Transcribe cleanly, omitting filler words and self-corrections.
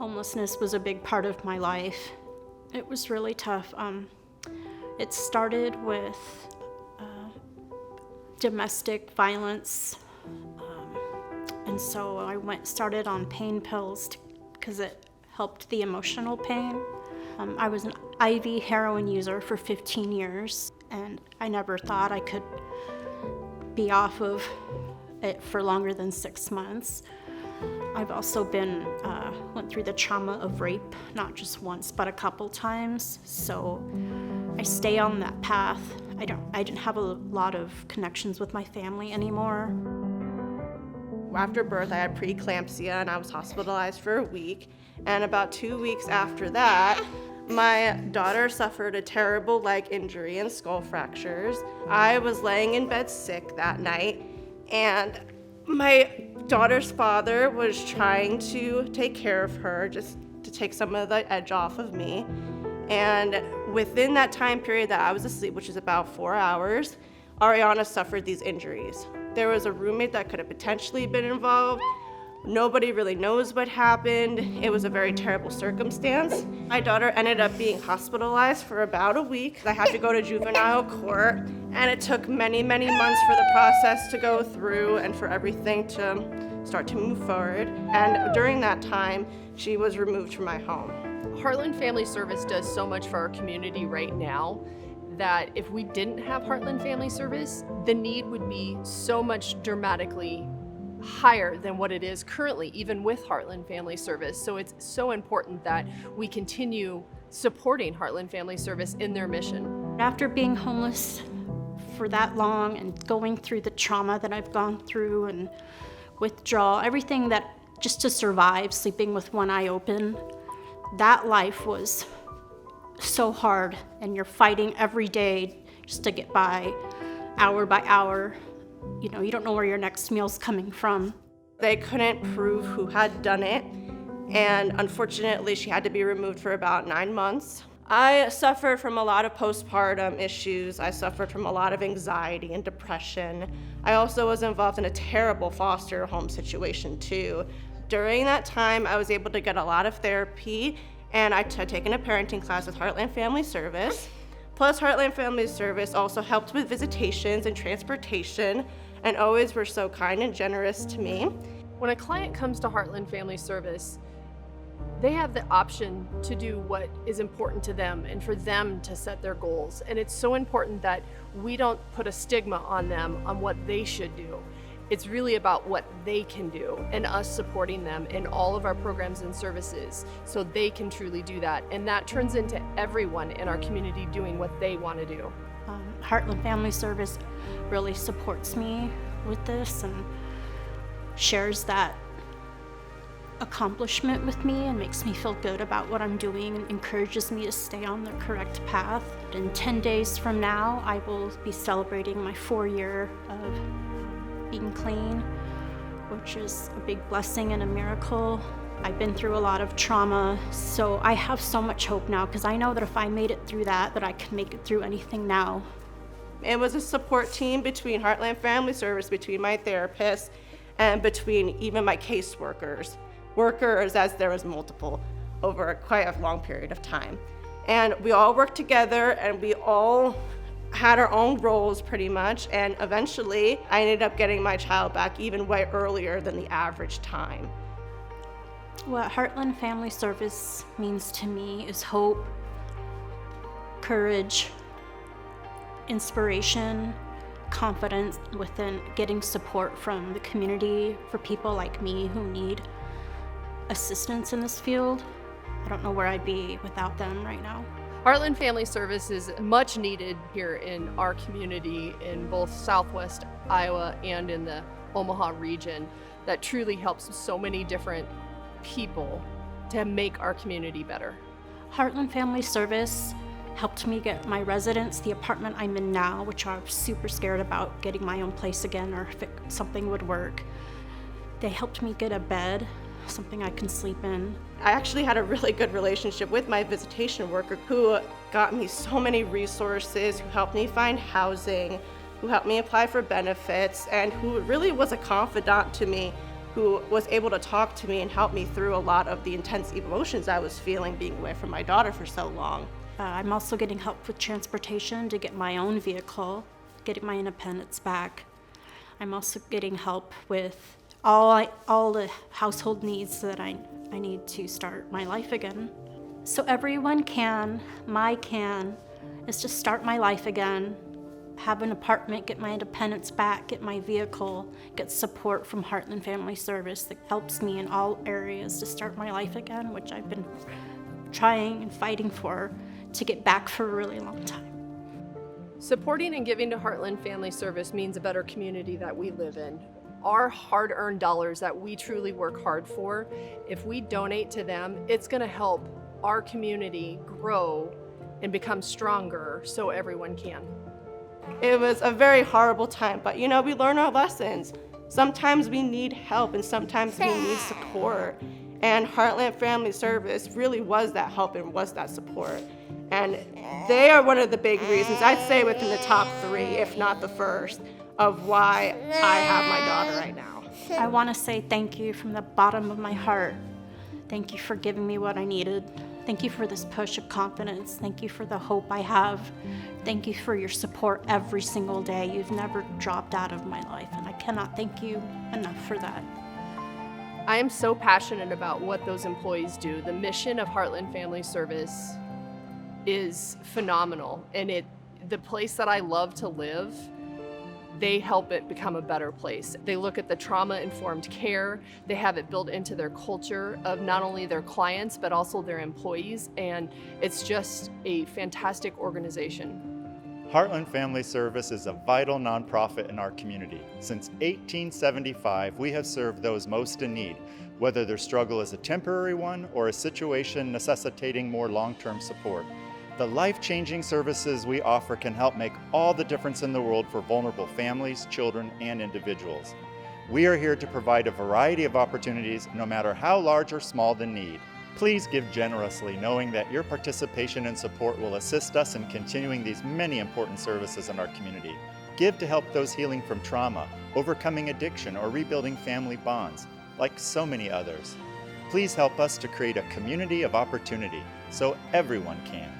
Homelessness was a big part of my life. It was really tough. It started with domestic violence, and so I started on pain pills because it helped the emotional pain. I was an IV heroin user for 15 years, and I never thought I could be off of it for longer than 6 months. I've also went through the trauma of rape, not just once, but a couple times. So I stay on that path. I didn't have a lot of connections with my family anymore. After birth, I had preeclampsia and I was hospitalized for a week. And about 2 weeks after that, my daughter suffered a terrible leg injury and skull fractures. I was laying in bed sick that night, and my daughter's father was trying to take care of her, just to take some of the edge off of me. And within that time period that I was asleep, which is about 4 hours, Ariana suffered these injuries. There was a roommate that could have potentially been involved. Nobody really knows what happened. It was a very terrible circumstance. My daughter ended up being hospitalized for about a week. I had to go to juvenile court, and it took many, many months for the process to go through and for everything to start to move forward. And during that time, she was removed from my home. Heartland Family Service does so much for our community right now that if we didn't have Heartland Family Service, the need would be so much dramatically higher than what it is currently, even with Heartland Family Service. So it's so important that we continue supporting Heartland Family Service in their mission. After being homeless for that long and going through the trauma that I've gone through and withdrawal, everything that just to survive, sleeping with one eye open, that life was so hard, and you're fighting every day just to get by, hour by hour. You know, you don't know where your next meal's coming from. They couldn't prove who had done it, and unfortunately she had to be removed for about 9 months. I suffered from a lot of postpartum issues. I suffered from a lot of anxiety and depression. I also was involved in a terrible foster home situation too. During that time, I was able to get a lot of therapy, and I had taken a parenting class with Heartland Family Service. Plus, Heartland Family Service also helped with visitations and transportation, and always were so kind and generous to me. When a client comes to Heartland Family Service, they have the option to do what is important to them and for them to set their goals. And it's so important that we don't put a stigma on them on what they should do. It's really about what they can do and us supporting them in all of our programs and services so they can truly do that. And that turns into everyone in our community doing what they want to do. Heartland Family Service really supports me with this and shares that accomplishment with me and makes me feel good about what I'm doing and encourages me to stay on the correct path. In 10 days from now, I will be celebrating my 4-year of being clean, which is a big blessing and a miracle. I've been through a lot of trauma, so I have so much hope now because I know that if I made it through that I can make it through anything now. It was a support team between Heartland Family Service, between my therapist, and between even my caseworkers. Workers, as there was multiple, over quite a long period of time. And we all worked together, and we all had our own roles pretty much, and eventually I ended up getting my child back even way earlier than the average time. What Heartland Family Service means to me is hope, courage, inspiration, confidence within getting support from the community for people like me who need assistance in this field. I don't know where I'd be without them right now. Heartland Family Service is much needed here in our community in both Southwest Iowa and in the Omaha region. That truly helps so many different people to make our community better. Heartland Family Service helped me get my residence, the apartment I'm in now, which I'm super scared about getting my own place again or if something would work. They helped me get a bed, something I can sleep in. I actually had a really good relationship with my visitation worker who got me so many resources, who helped me find housing, who helped me apply for benefits, and who really was a confidant to me who was able to talk to me and help me through a lot of the intense emotions I was feeling being away from my daughter for so long. I'm also getting help with transportation to get my own vehicle, getting my independence back. I'm also getting help with all the household needs that I need to start my life again. So everyone my can, is to start my life again, have an apartment, get my independence back, get my vehicle, get support from Heartland Family Service that helps me in all areas to start my life again, which I've been trying and fighting for to get back for a really long time. Supporting and giving to Heartland Family Service means a better community that we live in. Our hard-earned dollars that we truly work hard for, if we donate to them, it's going to help our community grow and become stronger so everyone can. It was a very horrible time, but we learn our lessons. Sometimes we need help and sometimes we need support. And Heartland Family Service really was that help and was that support. And they are one of the big reasons, I'd say within the top 3, if not the first, of why I have my daughter right now. I want to say thank you from the bottom of my heart. Thank you for giving me what I needed. Thank you for this push of confidence. Thank you for the hope I have. Thank you for your support every single day. You've never dropped out of my life, and I cannot thank you enough for that. I am so passionate about what those employees do. The mission of Heartland Family Service is phenomenal, and the place that I love to live, they help it become a better place. They look at the trauma-informed care. They have it built into their culture of not only their clients, but also their employees, and it's just a fantastic organization. Heartland Family Service is a vital nonprofit in our community. Since 1875, we have served those most in need, whether their struggle is a temporary one or a situation necessitating more long-term support. The life-changing services we offer can help make all the difference in the world for vulnerable families, children, and individuals. We are here to provide a variety of opportunities, no matter how large or small the need. Please give generously, knowing that your participation and support will assist us in continuing these many important services in our community. Give to help those healing from trauma, overcoming addiction, or rebuilding family bonds, like so many others. Please help us to create a community of opportunity so everyone can.